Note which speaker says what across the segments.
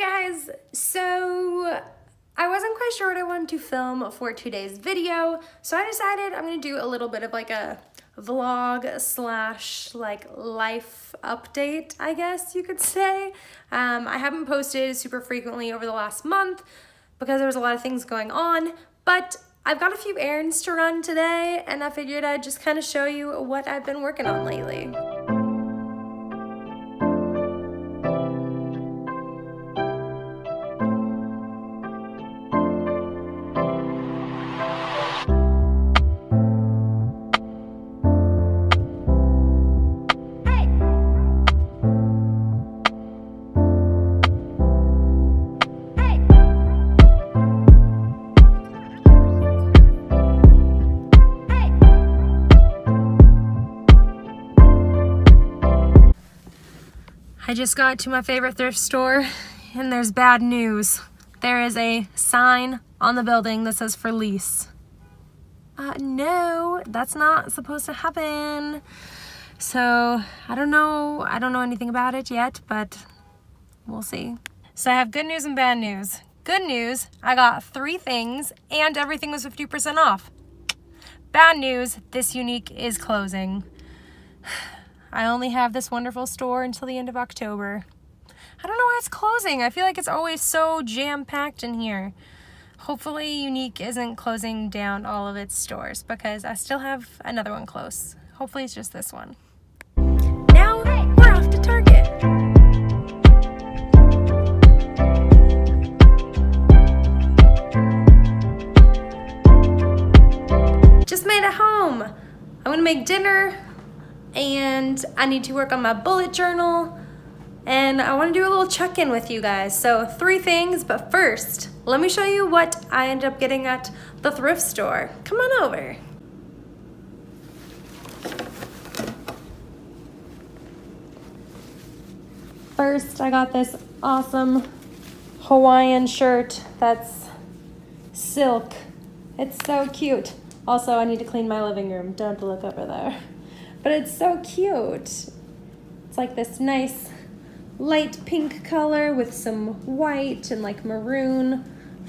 Speaker 1: guys, so I wasn't quite sure what I wanted to film for today's video, so I decided I'm gonna do a little bit of like a vlog slash like life update, I guess you could say. I haven't posted super frequently over the last month because there was a lot of things going on, but I've got a few errands to run today and I figured I'd just kind of show you what I've been working on lately. I just got to my favorite thrift store and there's bad news. There is a sign on the building that says for lease. No, that's not supposed to happen. So I don't know anything about it yet, but we'll see. So I have good news and bad news. Good news, I got 3 things and everything was 50% off. Bad news, this Unique is closing. I only have this wonderful store until the end of October. I don't know why it's closing. I feel like it's always so jam-packed in here. Hopefully Unique isn't closing down all of its stores because I still have another one close. Hopefully it's just this one. Now we're off to Target. Just made it home. I'm gonna make dinner. And I need to work on my bullet journal and I want to do a little check-in with you guys. So 3 things, but first let me show you what I ended up getting at the thrift store. Come on over. First, I got this awesome Hawaiian shirt that's silk. It's so cute. Also, I need to clean my living room. Don't look over there. But it's so cute. It's like this nice light pink color with some white and like maroon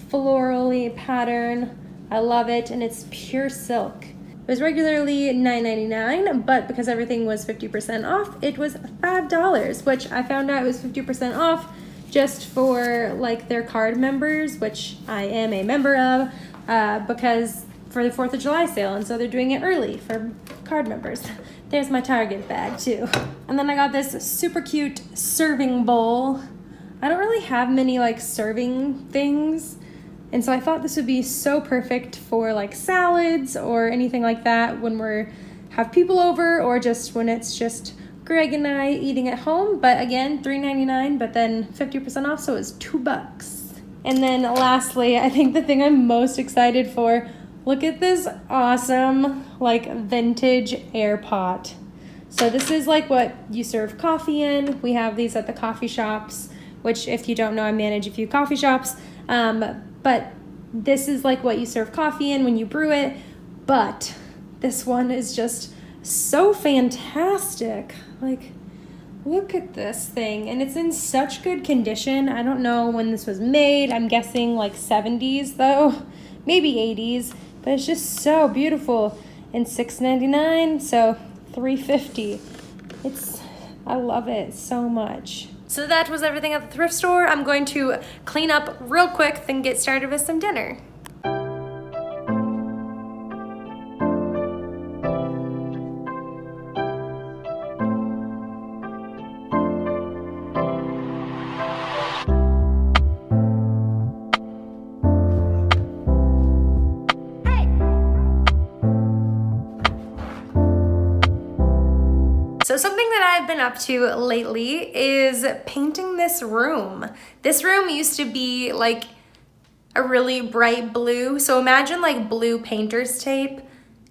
Speaker 1: florally pattern. I love it, and it's pure silk. It was regularly $9.99, but because everything was 50% off, it was $5, which I found out was 50% off just for like their card members, which I am a member of, because for the 4th of July sale, and so they're doing it early for card members. There's my Target bag too. And then I got this super cute serving bowl. I don't really have many like serving things, and so I thought this would be so perfect for like salads or anything like that when have people over, or just when it's just Greg and I eating at home. But again, $3.99, but then 50% off, so it's $2. And then lastly, I think the thing I'm most excited for, look at this awesome like vintage air pot. So this is like what you serve coffee in. We have these at the coffee shops, which if you don't know, I manage a few coffee shops. But this is like what you serve coffee in when you brew it. But this one is just so fantastic. Like, look at this thing, and it's in such good condition. I don't know when this was made. I'm guessing like 70s though, maybe 80s. But it's just so beautiful, and $6.99, so $3.50. I love it so much. So that was everything at the thrift store. I'm going to clean up real quick, then get started with some dinner. So something that I've been up to lately is painting this room. This room used to be like a really bright blue. So imagine like blue painter's tape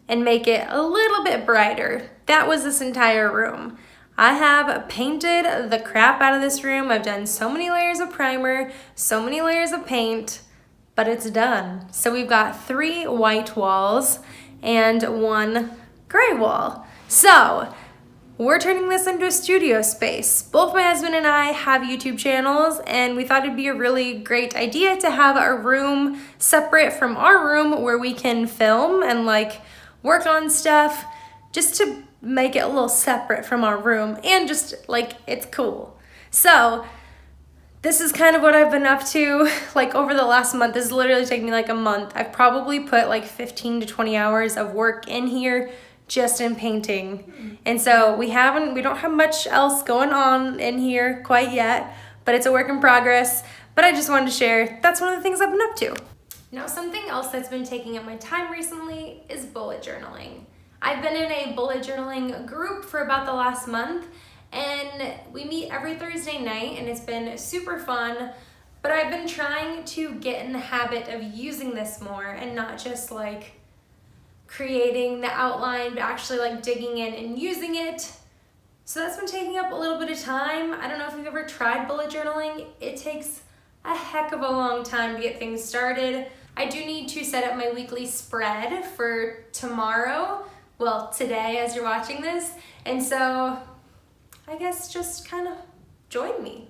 Speaker 1: and make it a little bit brighter. That was this entire room. I have painted the crap out of this room. I've done so many layers of primer, so many layers of paint, but it's done. So we've got 3 white walls and 1 gray wall. So we're turning this into a studio space. Both my husband and I have YouTube channels, and we thought it'd be a really great idea to have our room separate from our room where we can film and like work on stuff, just to make it a little separate from our room and just like it's cool. So this is kind of what I've been up to like over the last month. This is literally taking me like a month. I've probably put like 15 to 20 hours of work in here just in painting. And so we don't have much else going on in here quite yet, but it's a work in progress. But I just wanted to share, that's one of the things I've been up to. Now, something else that's been taking up my time recently is bullet journaling. I've been in a bullet journaling group for about the last month, and we meet every Thursday night, and it's been super fun. But I've been trying to get in the habit of using this more and not just like creating the outline, but actually like digging in and using it. So that's been taking up a little bit of time. I don't know if you've ever tried bullet journaling. It takes a heck of a long time to get things started. I do need to set up my weekly spread for tomorrow. Well, today as you're watching this. And so I guess just kind of join me.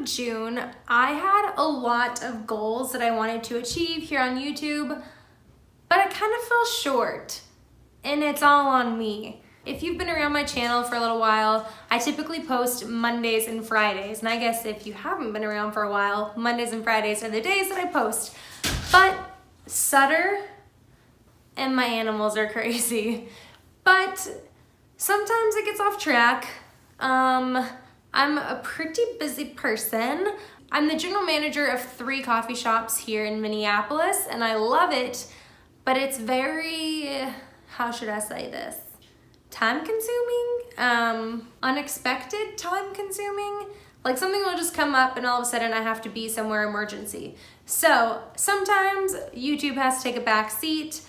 Speaker 1: June, I had a lot of goals that I wanted to achieve here on YouTube, but I kind of fell short, and it's all on me. If you've been around my channel for a little while, I typically post Mondays and Fridays, and I guess if you haven't been around for a while, Mondays and Fridays are the days that I post. But Sutter and my animals are crazy, but sometimes it gets off track. I'm a pretty busy person. I'm the general manager of 3 coffee shops here in Minneapolis, and I love it, but it's very, how should I say this? Time consuming, unexpected time consuming. Like something will just come up and all of a sudden I have to be somewhere emergency. So sometimes YouTube has to take a back seat,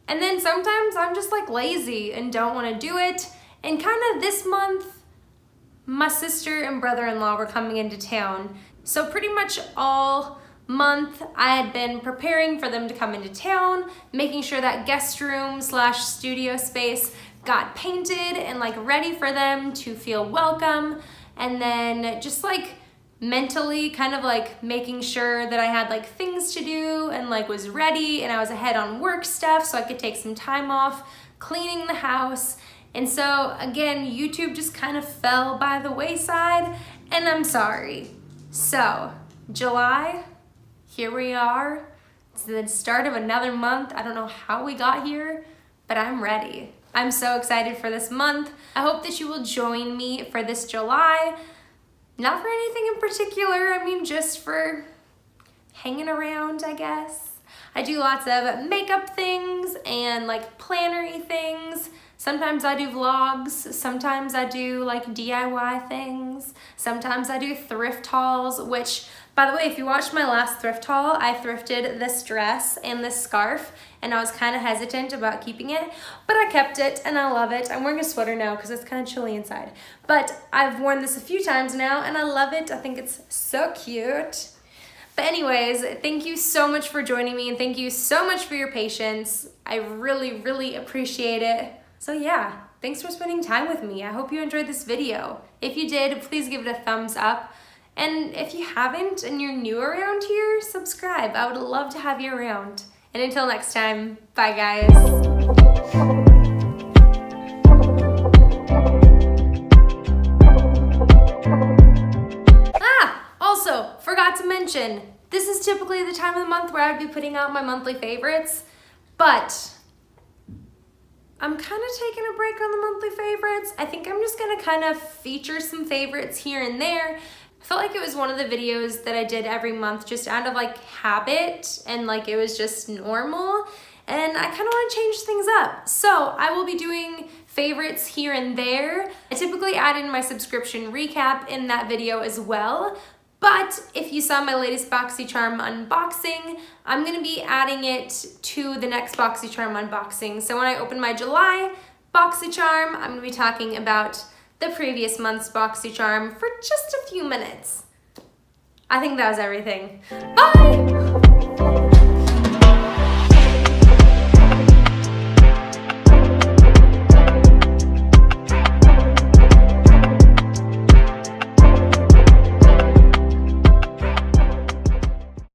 Speaker 1: and then sometimes I'm just like lazy and don't want to do it. And kind of this month, my sister and brother-in-law were coming into town. So pretty much all month I had been preparing for them to come into town, making sure that guest room / studio space got painted and like ready for them to feel welcome. And then just like mentally kind of like making sure that I had like things to do and like was ready and I was ahead on work stuff so I could take some time off cleaning the house. And so again, YouTube just kind of fell by the wayside, and I'm sorry. So July, here we are. It's the start of another month. I don't know how we got here, but I'm ready. I'm so excited for this month. I hope that you will join me for this July. Not for anything in particular, I mean just for hanging around, I guess. I do lots of makeup things and like planner-y things. Sometimes I do vlogs, sometimes I do like DIY things, sometimes I do thrift hauls, which By the way, if you watched my last thrift haul, I thrifted this dress and this scarf, and I was kind of hesitant about keeping it, but I kept it and I love it. I'm wearing a sweater now because it's kind of chilly inside, but I've worn this a few times now and I love it. I think it's so cute. But anyways, thank you so much for joining me and thank you so much for your patience. I really, really appreciate it. So yeah, thanks for spending time with me. I hope you enjoyed this video. If you did, please give it a thumbs up. And if you haven't and you're new around here, subscribe. I would love to have you around. And until next time, bye guys. Also, forgot to mention, this is typically the time of the month where I'd be putting out my monthly favorites, but I'm kind of taking a break on the monthly favorites. I think I'm just gonna kind of feature some favorites here and there. I felt like it was one of the videos that I did every month just out of like habit and like it was just normal, and I kind of want to change things up. So I will be doing favorites here and there. I typically add in my subscription recap in that video as well. But if you saw my latest BoxyCharm unboxing, I'm gonna be adding it to the next BoxyCharm unboxing. So when I open my July BoxyCharm, I'm gonna be talking about the previous month's BoxyCharm for just a few minutes. I think that was everything. Bye!